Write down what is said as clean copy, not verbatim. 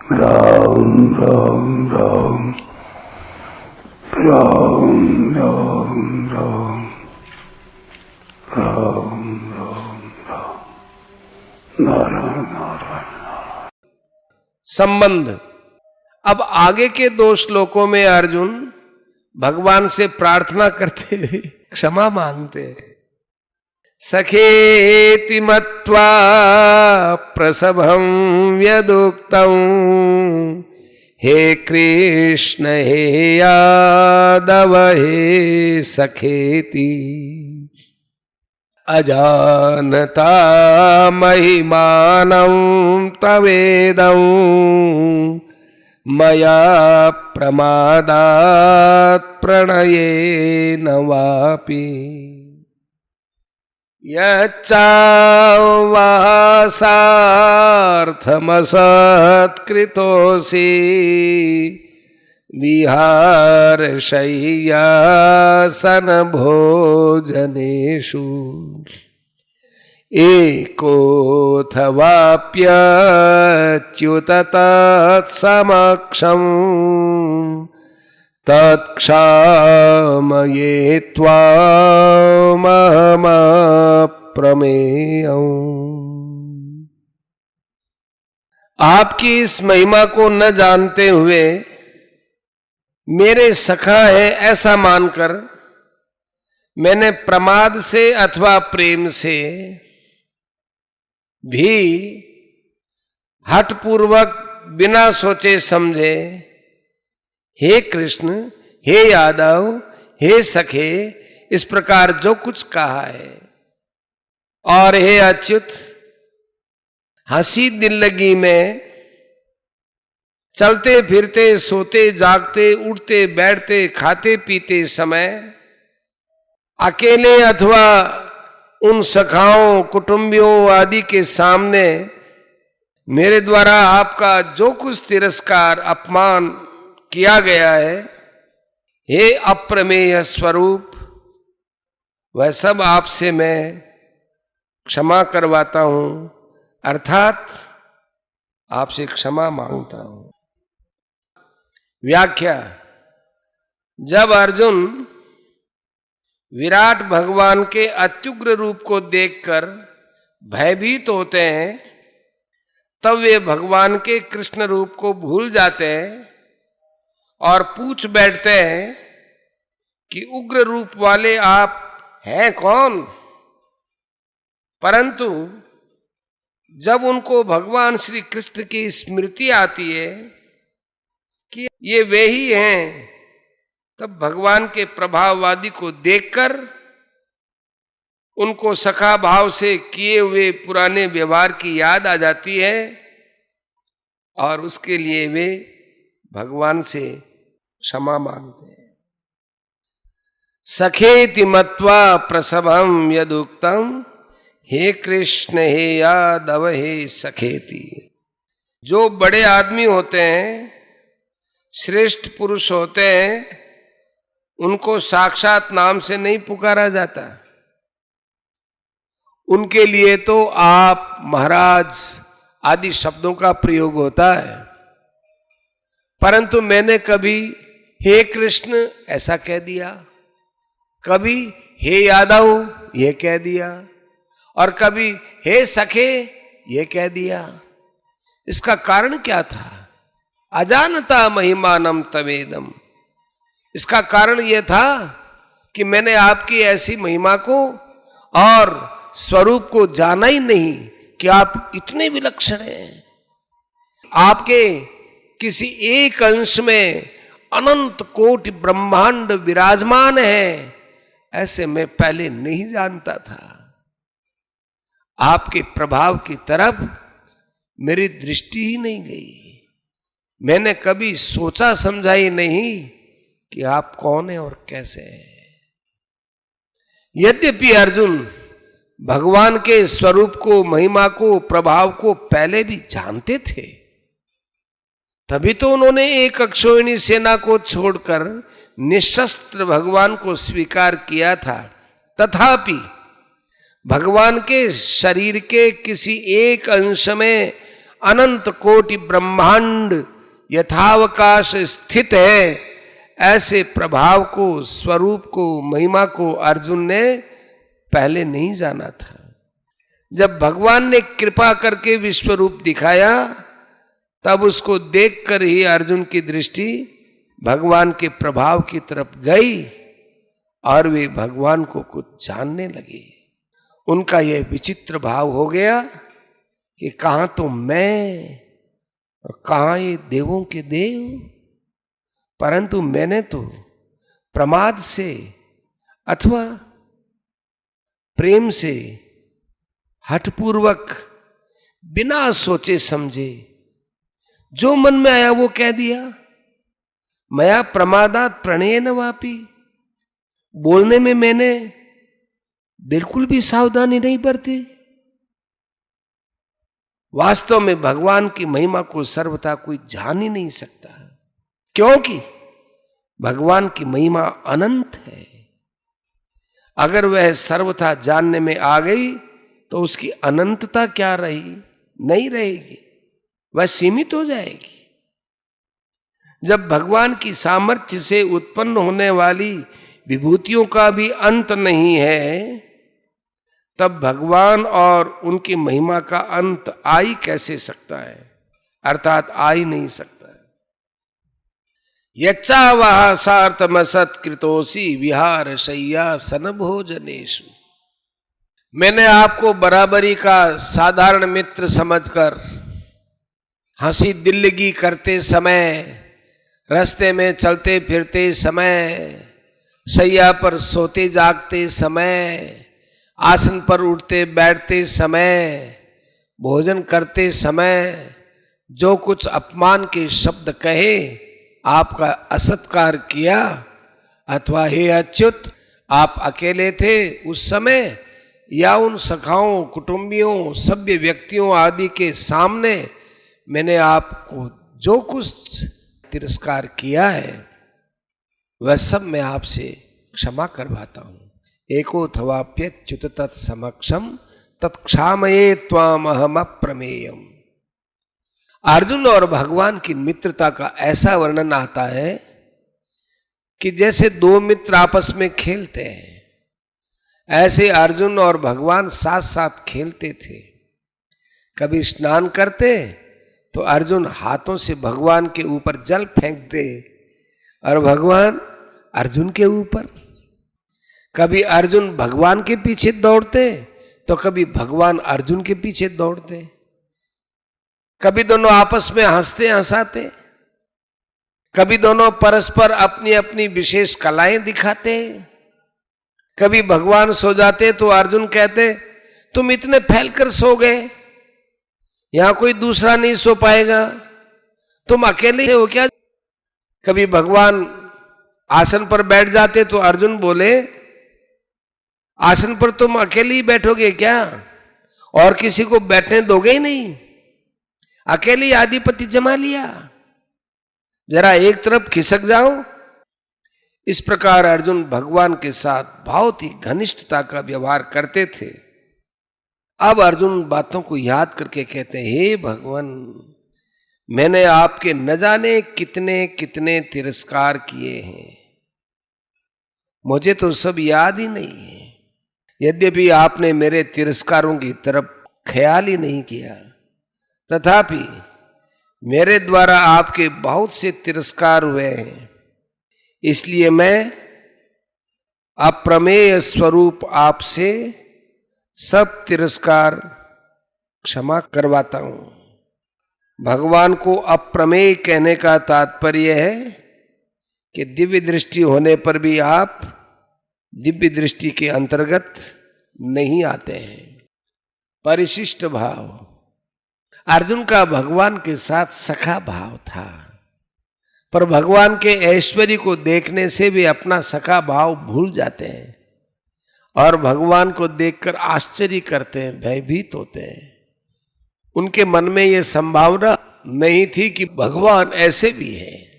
राम राम राम राम राम राम राम राम राम नारायण नारायण। संबंध। अब आगे के 2 श्लोकों में अर्जुन भगवान से प्रार्थना करते हुए क्षमा मांगते हैं। सखेति मत्वा प्रसभं यदुक्तं हे कृष्ण हे यादव हे सखेति अजानता महिमानं तवेदं मया प्रमादात् प्रणयेन वापि यच्चावासार्थमसत्कृतोऽसि विहारशय्यासनभोजनेषु एकोऽथवाप्यच्युत तत्समक्षम् तत्क्षामये त्वामहमप्रमेयम्। आपकी इस महिमा को न जानते हुए मेरे सखा है ऐसा मानकर मैंने प्रमाद से अथवा प्रेम से भी हठपूर्वक बिना सोचे समझे हे कृष्ण हे यादव हे सखे इस प्रकार जो कुछ कहा है, और हे अच्युत हंसी दिल लगी में चलते फिरते सोते जागते उठते बैठते खाते पीते समय अकेले अथवा उन सखाओं कुटुंबियों आदि के सामने मेरे द्वारा आपका जो कुछ तिरस्कार अपमान किया गया है, हे अप्रमेय स्वरूप, वह सब आपसे मैं क्षमा करवाता हूं, अर्थात आपसे क्षमा मांगता हूं। व्याख्या। जब अर्जुन विराट भगवान के अत्युग्र रूप को देखकर भयभीत होते हैं, तब वे भगवान के कृष्ण रूप को भूल जाते हैं और पूछ बैठते हैं कि उग्र रूप वाले आप हैं कौन। परंतु जब उनको भगवान श्री कृष्ण की स्मृति आती है कि ये वे ही हैं, तब भगवान के प्रभाववादी को देखकर उनको सखा भाव से किए हुए पुराने व्यवहार की याद आ जाती है और उसके लिए वे भगवान से क्षमा मांगते हैं। सखेति मत्वा प्रसभं यदुक्तं हे कृष्ण हे यादव हे सखेति। जो बड़े आदमी होते हैं, श्रेष्ठ पुरुष होते हैं, उनको साक्षात नाम से नहीं पुकारा जाता। उनके लिए तो आप महाराज आदि शब्दों का प्रयोग होता है। परंतु मैंने कभी हे कृष्ण ऐसा कह दिया, कभी हे यादव ये कह दिया, और कभी हे सखे ये कह दिया। इसका कारण क्या था? अजानता महिमानम तवेदम। इसका कारण यह था कि मैंने आपकी ऐसी महिमा को और स्वरूप को जाना ही नहीं कि आप इतने विलक्षण हैं। आपके किसी एक अंश में अनंत कोटि ब्रह्मांड विराजमान है, ऐसे मैं पहले नहीं जानता था। आपके प्रभाव की तरफ मेरी दृष्टि ही नहीं गई। मैंने कभी सोचा समझा ही नहीं कि आप कौन है और कैसे हैं। यद्यपि अर्जुन भगवान के स्वरूप को, महिमा को, प्रभाव को पहले भी जानते थे, तभी तो उन्होंने एक अक्षौहिणी सेना को छोड़कर निशस्त्र भगवान को स्वीकार किया था। तथापि भगवान के शरीर के किसी एक अंश में अनंत कोटि ब्रह्मांड यथावकाश स्थित है, ऐसे प्रभाव को, स्वरूप को, महिमा को अर्जुन ने पहले नहीं जाना था। जब भगवान ने कृपा करके विश्व रूप दिखाया, तब उसको देखकर ही अर्जुन की दृष्टि भगवान के प्रभाव की तरफ गई और वे भगवान को कुछ जानने लगे। उनका यह विचित्र भाव हो गया कि कहां तो मैं और कहां ये देवों के देव, परंतु मैंने तो प्रमाद से अथवा प्रेम से हठपूर्वक बिना सोचे समझे जो मन में आया वो कह दिया। मया प्रमादात प्रणयेन वापि, बोलने में मैंने बिल्कुल भी सावधानी नहीं बरती। वास्तव में भगवान की महिमा को सर्वथा कोई जान ही नहीं सकता, क्योंकि भगवान की महिमा अनंत है। अगर वह सर्वथा जानने में आ गई तो उसकी अनंतता क्या रही? नहीं रहेगी, वह सीमित हो जाएगी। जब भगवान की सामर्थ्य से उत्पन्न होने वाली विभूतियों का भी अंत नहीं है, तब भगवान और उनकी महिमा का अंत आ ही कैसे सकता है? अर्थात आ ही नहीं सकता है। यच्चावह सार्थमसत् कृतोसी विहार शय्या सन भोजनेषु। मैंने आपको बराबरी का साधारण मित्र समझकर हंसी दिल्लगी करते समय, रास्ते में चलते फिरते समय, शैया पर सोते जागते समय, आसन पर उठते बैठते समय, भोजन करते समय जो कुछ अपमान के शब्द कहे, आपका असत्कार किया, अथवा हे अच्युत आप अकेले थे उस समय, या उन सखाओं, कुटुंबियों, सभ्य व्यक्तियों आदि के सामने मैंने आपको जो कुछ तिरस्कार किया है, वह सब मैं आपसे क्षमा करवाता हूं। एको थवाप्यच्युत तत्समक्षम तत्क्षामये त्वाम अहम अप्रमेयम। अर्जुन और भगवान की मित्रता का ऐसा वर्णन आता है कि जैसे दो मित्र आपस में खेलते हैं, ऐसे अर्जुन और भगवान साथ साथ खेलते थे। कभी स्नान करते तो अर्जुन हाथों से भगवान के ऊपर जल फेंकते और भगवान अर्जुन के ऊपर। कभी अर्जुन भगवान के पीछे दौड़ते तो कभी भगवान अर्जुन के पीछे दौड़ते। कभी दोनों आपस में हंसते हंसाते, कभी दोनों परस्पर अपनी अपनी विशेष कलाएं दिखाते। कभी भगवान सो जाते तो अर्जुन कहते तुम इतने फैलकर सो गए, यहां कोई दूसरा नहीं सो पाएगा, तुम अकेले हो क्या? कभी भगवान आसन पर बैठ जाते तो अर्जुन बोले आसन पर तुम अकेले ही बैठोगे क्या, और किसी को बैठने दोगे ही नहीं, अकेले आधिपत्य जमा लिया, जरा एक तरफ खिसक जाओ। इस प्रकार अर्जुन भगवान के साथ बहुत ही घनिष्ठता का व्यवहार करते थे। अब अर्जुन बातों को याद करके कहते हैं, हे भगवान, मैंने आपके न जाने कितने कितने तिरस्कार किए हैं, मुझे तो सब याद ही नहीं है। यद्यपि आपने मेरे तिरस्कारों की तरफ ख्याल ही नहीं किया, तथापि मेरे द्वारा आपके बहुत से तिरस्कार हुए हैं, इसलिए मैं अप्रमेय स्वरूप आपसे सब तिरस्कार क्षमा करवाता हूं। भगवान को अप्रमेय कहने का तात्पर्य है कि दिव्य दृष्टि होने पर भी आप दिव्य दृष्टि के अंतर्गत नहीं आते हैं। परिशिष्ट भाव। अर्जुन का भगवान के साथ सखा भाव था, पर भगवान के ऐश्वर्य को देखने से वे अपना सखा भाव भूल जाते हैं और भगवान को देखकर आश्चर्य करते हैं, भयभीत होते हैं। उनके मन में यह संभावना नहीं थी कि भगवान ऐसे भी हैं।